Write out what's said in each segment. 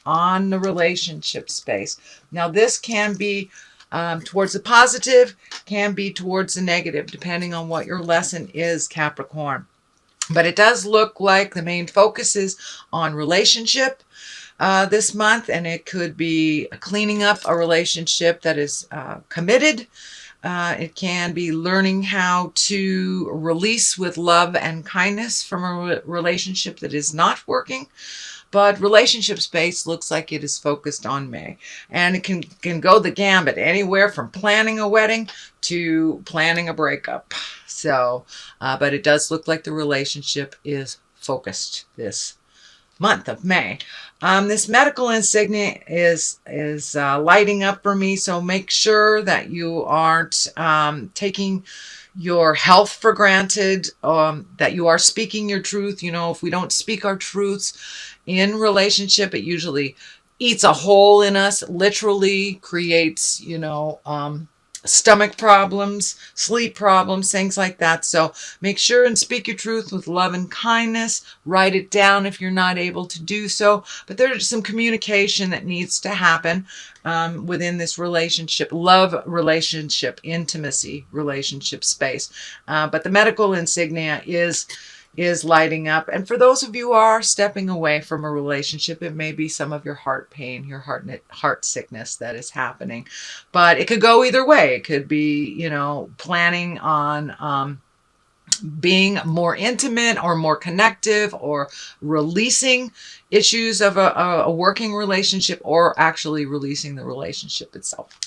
on the relationship space. Now, this can be towards the positive, can be towards the negative, depending on what your lesson is, Capricorn. But it does look like the main focus is on relationship this month, and it could be cleaning up a relationship that is committed. It can be learning how to release with love and kindness from a relationship that is not working. But relationship space looks like it is focused on May. And it can go the gambit, anywhere from planning a wedding to planning a breakup. So, but it does look like the relationship is focused this month of May. This medical insignia is lighting up for me, so make sure that you aren't taking your health for granted, that you are speaking your truth. You know, if we don't speak our truths in relationship, it usually eats a hole in us, literally creates, stomach problems, sleep problems, things like that. So make sure and speak your truth with love and kindness. Write it down if you're not able to do so. But there's some communication that needs to happen within this relationship, love relationship, intimacy relationship space. But the medical insignia is lighting up. And for those of you who are stepping away from a relationship, it may be some of your heart pain, your heart sickness that is happening. But it could go either way. It could be, planning on being more intimate or more connective, or releasing issues of a working relationship, or actually releasing the relationship itself.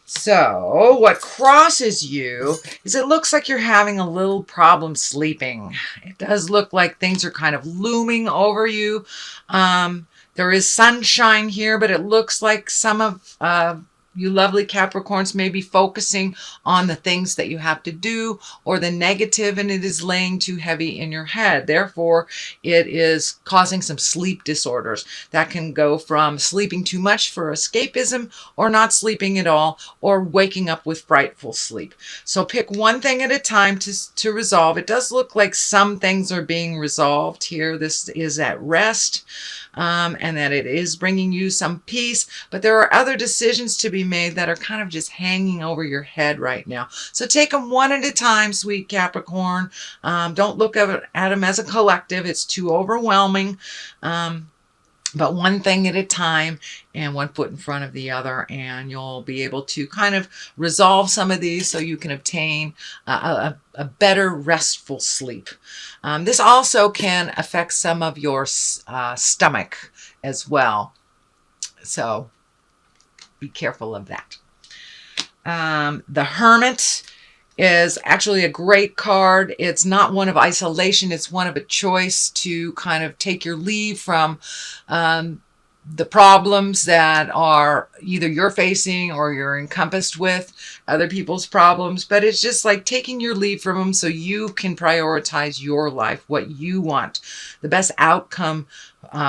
So what crosses you is it looks like you're having a little problem sleeping. It does look like things are kind of looming over you. There is sunshine here, but it looks like some of you lovely Capricorns may be focusing on the things that you have to do, or the negative, and it is laying too heavy in your head. Therefore, it is causing some sleep disorders that can go from sleeping too much for escapism, or not sleeping at all, or waking up with frightful sleep. So pick one thing at a time to resolve. It does look like some things are being resolved here. This is at rest. And that it is bringing you some peace, but there are other decisions to be made that are kind of just hanging over your head right now. So take them one at a time, sweet Capricorn. Don't look at them as a collective. It's too overwhelming. But one thing at a time, and one foot in front of the other, and you'll be able to kind of resolve some of these so you can obtain a better restful sleep. This also can affect some of your stomach as well. So be careful of that. The Hermit is actually a great card. It's not one of isolation. It's one of a choice to kind of take your leave from the problems that are either you're facing or you're encompassed with other people's problems. But it's just like taking your leave from them so you can prioritize your life, what you want, the best outcome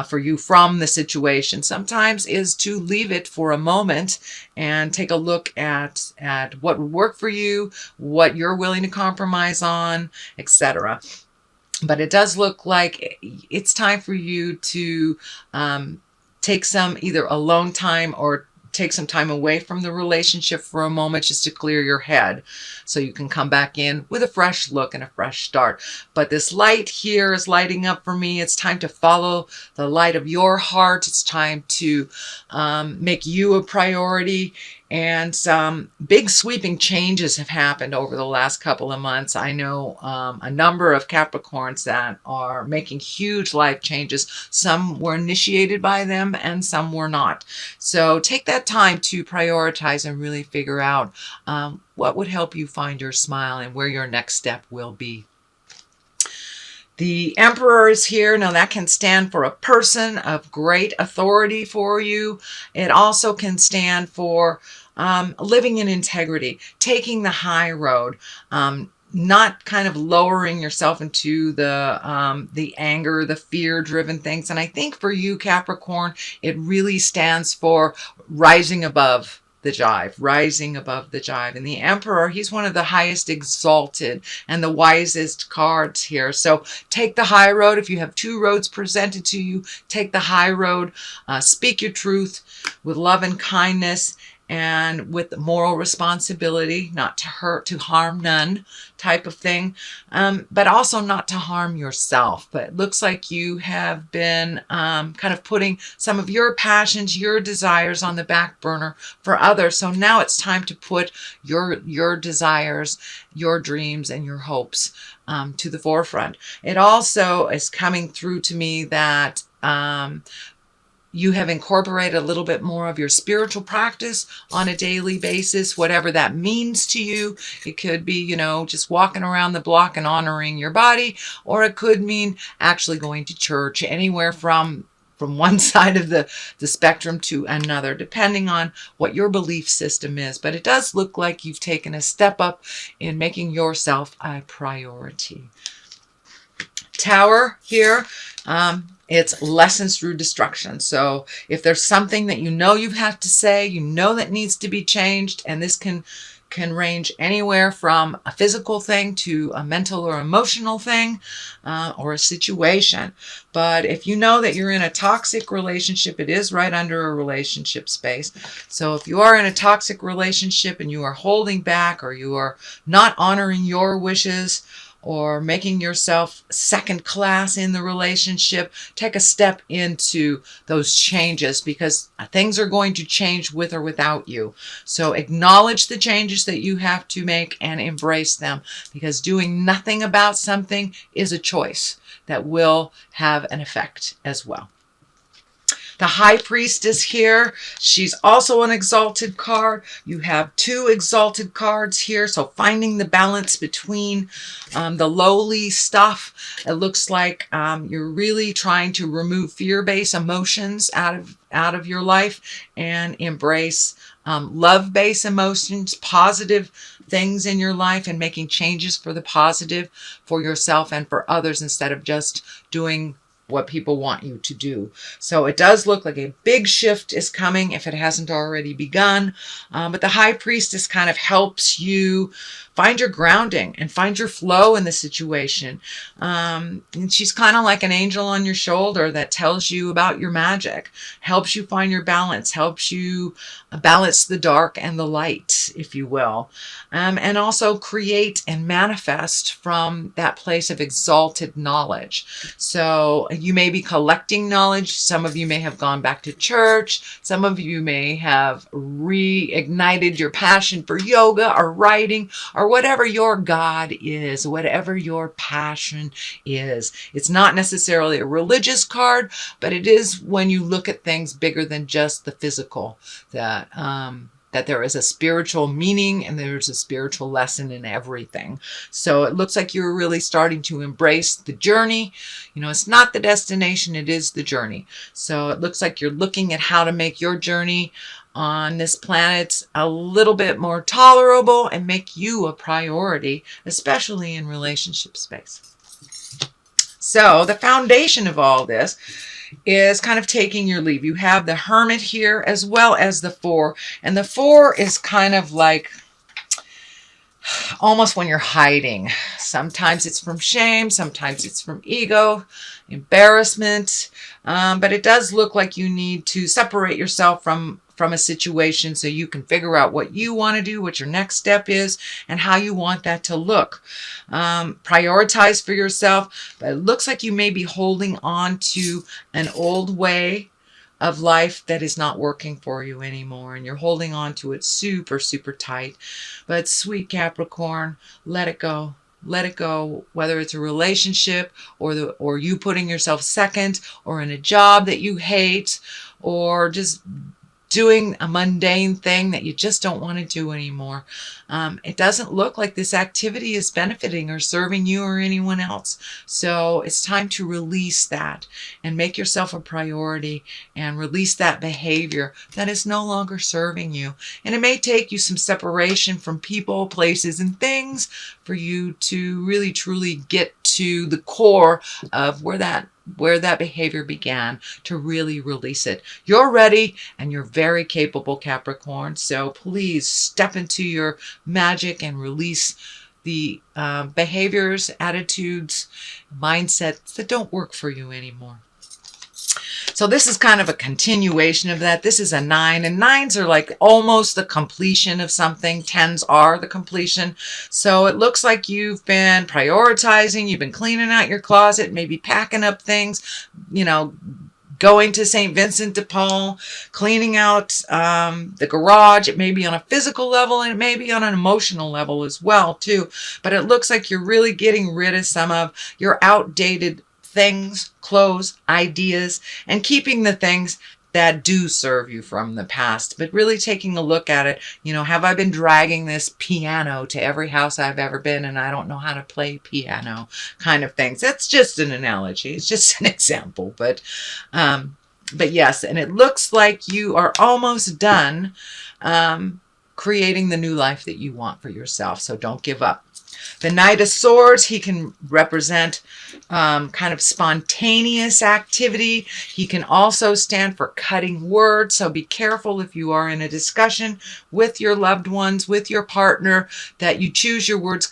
for you from the situation. Sometimes is to leave it for a moment and take a look at what would work for you, what you're willing to compromise on, etc. But it does look like it's time for you to take some either alone time or take some time away from the relationship for a moment, just to clear your head so you can come back in with a fresh look and a fresh start. But this light here is lighting up for me. It's time to follow the light of your heart. It's time to make you a priority. And some big sweeping changes have happened over the last couple of months. I know a number of Capricorns that are making huge life changes. Some were initiated by them and some were not. So take that time to prioritize and really figure out what would help you find your smile and where your next step will be. The Emperor is here. Now that can stand for a person of great authority for you. It also can stand for living in integrity, taking the high road, not kind of lowering yourself into the anger, the fear-driven things. And I think for you, Capricorn, it really stands for rising above the jive, rising above the jive. And the Emperor, he's one of the highest exalted and the wisest cards here. So take the high road. If you have two roads presented to you, take the high road. Speak your truth with love and kindness, and with moral responsibility, not to hurt, to harm none type of thing, but also not to harm yourself. But it looks like you have been kind of putting some of your passions, your desires on the back burner for others. So now it's time to put your desires, your dreams, and your hopes to the forefront. It also is coming through to me that you have incorporated a little bit more of your spiritual practice on a daily basis, whatever that means to you. It could be, you know, just walking around the block and honoring your body, or it could mean actually going to church, anywhere from one side of the spectrum to another, depending on what your belief system is. But it does look like you've taken a step up in making yourself a priority. Tower here. It's lessons through destruction. So if there's something that you know you have to say, you know that needs to be changed, and this can range anywhere from a physical thing to a mental or emotional thing, or a situation. But if you know that you're in a toxic relationship, it is right under a relationship space. So if you are in a toxic relationship and you are holding back, or you are not honoring your wishes, or making yourself second class in the relationship, take a step into those changes, because things are going to change with or without you. So acknowledge the changes that you have to make and embrace them, because doing nothing about something is a choice that will have an effect as well. The High Priestess here, she's also an exalted card. You have two exalted cards here, so finding the balance between the lowly stuff. It looks like you're really trying to remove fear-based emotions out of your life and embrace love-based emotions, positive things in your life, and making changes for the positive for yourself and for others, instead of just doing what people want you to do. So it does look like a big shift is coming if it hasn't already begun. But the High Priestess kind of helps you find your grounding and find your flow in the situation. And she's kind of like an angel on your shoulder that tells you about your magic, helps you find your balance, helps you balance the dark and the light, if you will. And also create and manifest from that place of exalted knowledge. So you may be collecting knowledge. Some of you may have gone back to church. Some of you may have reignited your passion for yoga or writing, or whatever your God is, whatever your passion is. It's not necessarily a religious card, but it is when you look at things bigger than just the physical, that there is a spiritual meaning and there's a spiritual lesson in everything. So it looks like you're really starting to embrace the journey. You know, it's not the destination, it is the journey. So it looks like you're looking at how to make your journey on this planet a little bit more tolerable and make you a priority, especially in relationship space. So the foundation of all this is kind of taking your leave. You have the Hermit here as well as the Four. And the Four is kind of like almost when you're hiding. Sometimes it's from shame, sometimes it's from ego, embarrassment. But it does look like you need to separate yourself from a situation so you can figure out what you want to do, what your next step is, and how you want that to look. Prioritize for yourself, but it looks like you may be holding on to an old way of life that is not working for you anymore, and you're holding on to it super, super tight. But sweet Capricorn, let it go. Let it go, whether it's a relationship or you putting yourself second, or in a job that you hate, or just doing a mundane thing that you just don't want to do anymore. It doesn't look like this activity is benefiting or serving you or anyone else. So it's time to release that and make yourself a priority and release that behavior that is no longer serving you. And it may take you some separation from people, places, and things for you to really truly get to the core of where that where that behavior began, to really release it. You're ready and you're very capable, Capricorn. So please step into your magic and release the behaviors, attitudes, mindsets that don't work for you anymore. So this is kind of a continuation of that. This is a 9, and 9s are like almost the completion of something. 10s are the completion. So it looks like you've been prioritizing, you've been cleaning out your closet, maybe packing up things, you know, going to St. Vincent de Paul, cleaning out the garage. It may be on a physical level and it may be on an emotional level as well too. But it looks like you're really getting rid of some of your outdated things, clothes, ideas, and keeping the things that do serve you from the past, but really taking a look at it. You know, have I been dragging this piano to every house I've ever been and I don't know how to play piano kind of things? That's just an analogy. It's just an example, but yes, and it looks like you are almost done creating the new life that you want for yourself. So don't give up. The Knight of Swords, he can represent kind of spontaneous activity. He can also stand for cutting words. So be careful if you are in a discussion with your loved ones, with your partner, that you choose your words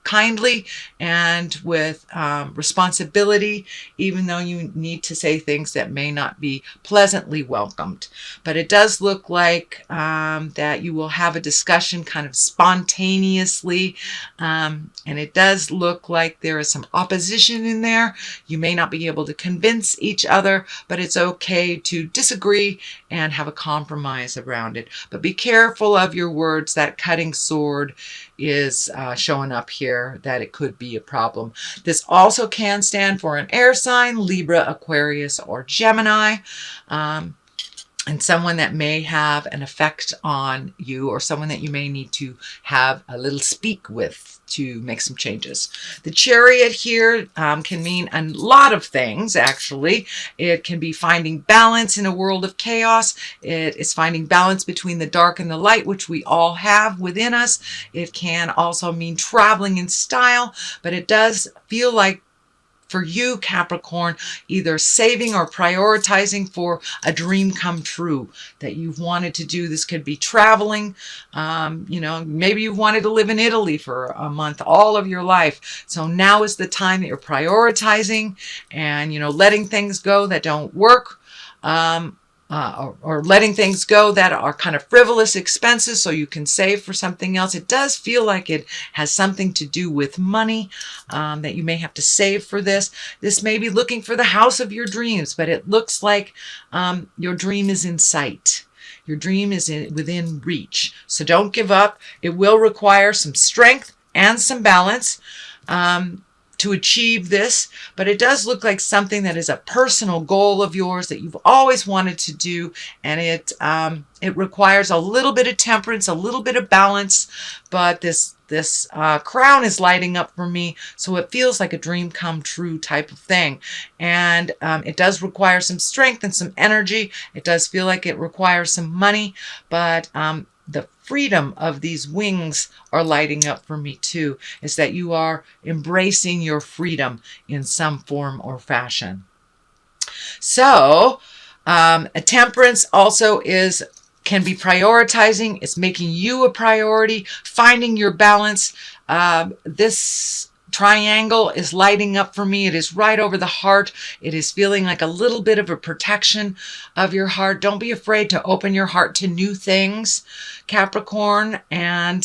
kindly and with responsibility, even though you need to say things that may not be pleasantly welcomed. But it does look like that you will have a discussion kind of spontaneously, and it does look like there is some opposition in there. You may not be able to convince each other, but it's okay to disagree and have a compromise around it. But be careful of your words. That cutting sword is showing up here, that it could be a problem. This also can stand for an air sign, Libra, Aquarius, or Gemini, and someone that may have an effect on you, or someone that you may need to have a little speak with to make some changes. The Chariot here can mean a lot of things, actually. It can be finding balance in a world of chaos. It is finding balance between the dark and the light, which we all have within us. It can also mean traveling in style, but it does feel like for you, Capricorn, either saving or prioritizing for a dream come true that you've wanted to do. This could be traveling. You know, maybe you wanted to live in Italy for a month all of your life. So now is the time that you're prioritizing and, you know, letting things go that don't work. Or letting things go that are kind of frivolous expenses so you can save for something else. It does feel like it has something to do with money, that you may have to save for this. This may be looking for the house of your dreams, but it looks like your dream is in sight. Your dream is within reach. So don't give up. It will require some strength and some balance to achieve this, but it does look like something that is a personal goal of yours that you've always wanted to do, and it requires a little bit of temperance, a little bit of balance, but this crown is lighting up for me, so it feels like a dream come true type of thing. And it does require some strength and some energy. It does feel like it requires some money, but the freedom of these wings are lighting up for me too, is that you are embracing your freedom in some form or fashion. So a temperance also can be prioritizing. It's making you a priority, finding your balance. This triangle is lighting up for me. It is right over the heart. It is feeling like a little bit of a protection of your heart. Don't be afraid to open your heart to new things, Capricorn, and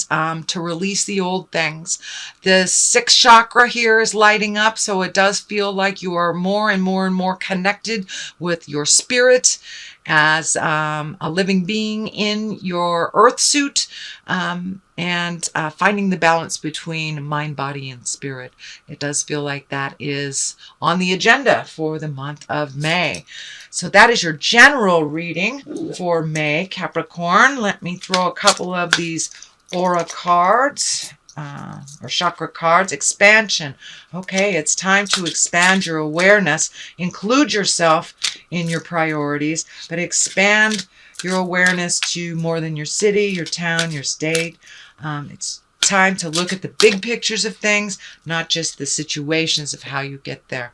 to release the old things. The 6th chakra here is lighting up, so it does feel like you are more and more and more connected with your spirit as a living being in your earth suit, and finding the balance between mind, body, and spirit. It does feel like that is on the agenda for the month of May. So that is your general reading for May, Capricorn. Let me throw a couple of these aura cards. Or chakra cards. Expansion. Okay, it's time to expand your awareness. Include yourself in your priorities, but expand your awareness to more than your city, your town, your state. It's time to look at the big pictures of things, not just the situations of how you get there.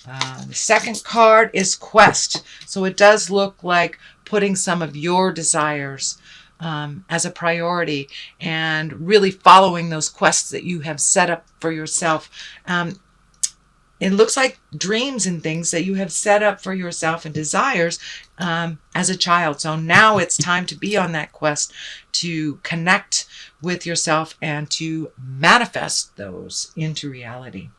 The second card is Quest. So it does look like putting some of your desires as a priority and really following those quests that you have set up for yourself. It looks like dreams and things that you have set up for yourself and desires as a child. So now it's time to be on that quest to connect with yourself and to manifest those into reality.